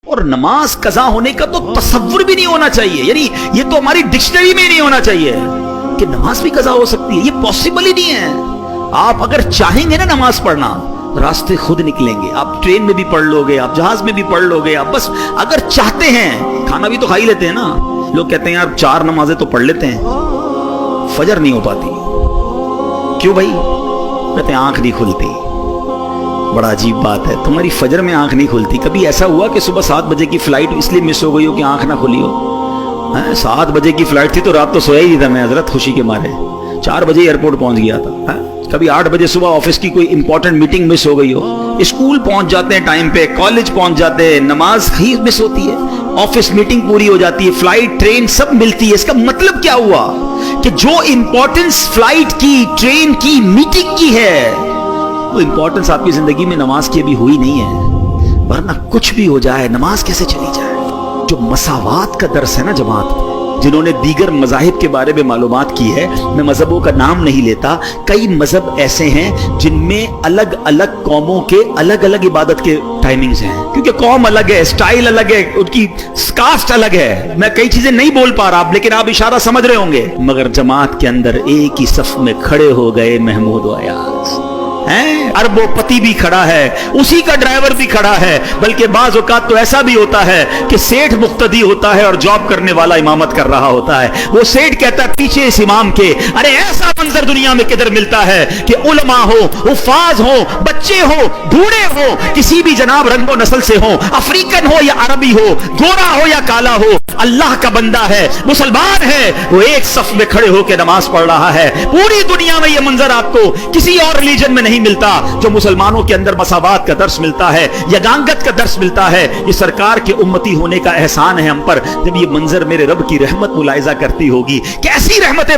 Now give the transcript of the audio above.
اور نماز قضا ہونے کا تو تصور بھی نہیں ہونا چاہیے، یعنی یہ تو ہماری ڈکشنری میں نہیں ہونا چاہیے کہ نماز بھی قضا ہو سکتی ہے، یہ پاسبل ہی نہیں ہے۔ آپ اگر چاہیں گے نا نماز پڑھنا، راستے خود نکلیں گے، آپ ٹرین میں بھی پڑھ لو گے، آپ جہاز میں بھی پڑھ لو گے، آپ بس اگر چاہتے ہیں۔ کھانا بھی تو کھا ہی لیتے ہیں نا، لوگ کہتے ہیں یار 4 نمازیں تو پڑھ لیتے ہیں، فجر نہیں ہو پاتی، کیوں بھائی؟ کہتے ہیں آنکھ نہیں کھلتی۔ بڑا عجیب بات ہے، تمہاری فجر میں آنکھ نہیں کھلتی، کبھی ایسا ہوا کہ صبح 7 بجے کی فلائٹ اس لیے مس ہو گئی ہو کہ آنکھ نہ کھلی ہو؟ 7 بجے کی فلائٹ تھی تو رات تو سویا ہی نہیں تھا میں حضرت، خوشی کے مارے 4 بجے ایئرپورٹ پہنچ گیا تھا۔ کبھی 8 بجے صبح آفس کی کوئی امپورٹنٹ میٹنگ مس ہو گئی ہو؟ اسکول پہنچ جاتے ہیں ٹائم پہ، کالج پہنچ جاتے ہیں، نماز ہی مس ہوتی ہے، آفس میٹنگ پوری ہو جاتی ہے، فلائٹ ٹرین سب ملتی ہے۔ اس کا مطلب کیا ہوا کہ جو امپورٹنس فلائٹ کی، ٹرین کی، میٹنگ کی ہے، وہ امپورٹنس آپ کی زندگی میں نماز کی ابھی ہوئی نہیں ہے، ورنہ کچھ بھی ہو جائے نماز کیسے چلی جائے؟ جو مساوات کا درس ہے نا جماعت، جنہوں نے دیگر مذاہب کے بارے میں معلومات کی ہے، میں مذہبوں کا نام نہیں لیتا، کئی مذہب ایسے ہیں جن میں الگ الگ قوموں کے الگ الگ عبادت کے ٹائمنگز ہیں، کیونکہ قوم الگ ہے، سٹائل الگ ہے، ان کی کاسٹ الگ ہے۔ میں کئی چیزیں نہیں بول پا رہا لیکن آپ اشارہ سمجھ رہے ہوں گے۔ مگر جماعت کے اندر ایک ہی صف میں کھڑے ہو گئے محمود و ایاز، اربوں پتی بھی کھڑا ہے، اسی کا ڈرائیور بھی کھڑا ہے، بلکہ بعض اوقات تو ایسا بھی ہوتا ہے کہ سیٹھ مقتدی ہوتا ہے اور جاب کرنے والا امامت کر رہا ہوتا ہے۔ وہ سیٹھ کہتا ہے پیچھے اس امام کے، ارے ایسا منظر دنیا میں کدھر ملتا ہے کہ علماء ہو، حفاظ ہو، بچے ہو، بوڑھے ہو، کسی بھی جناب رنگ و نسل سے ہو، افریقن ہو یا عربی ہو، گورا ہو یا کالا ہو، اللہ کا بندہ ہے، مسلمان ہے، وہ ایک صف میں کھڑے ہو کے نماز پڑھ رہا ہے۔ پوری دنیا میں یہ منظر آپ کو کسی اور ریلیجن میں نہیں ملتا، جو مسلمانوں کے اندر مساوات کا درس ملتا ہے، یگانگت کا درس ملتا ہے۔ یہ سرکار کے امتی ہونے کا احسان ہے ہم پر۔ جب یہ منظر میرے رب کی رحمت ملاحظہ کرتی ہوگی، کیسی رحمتیں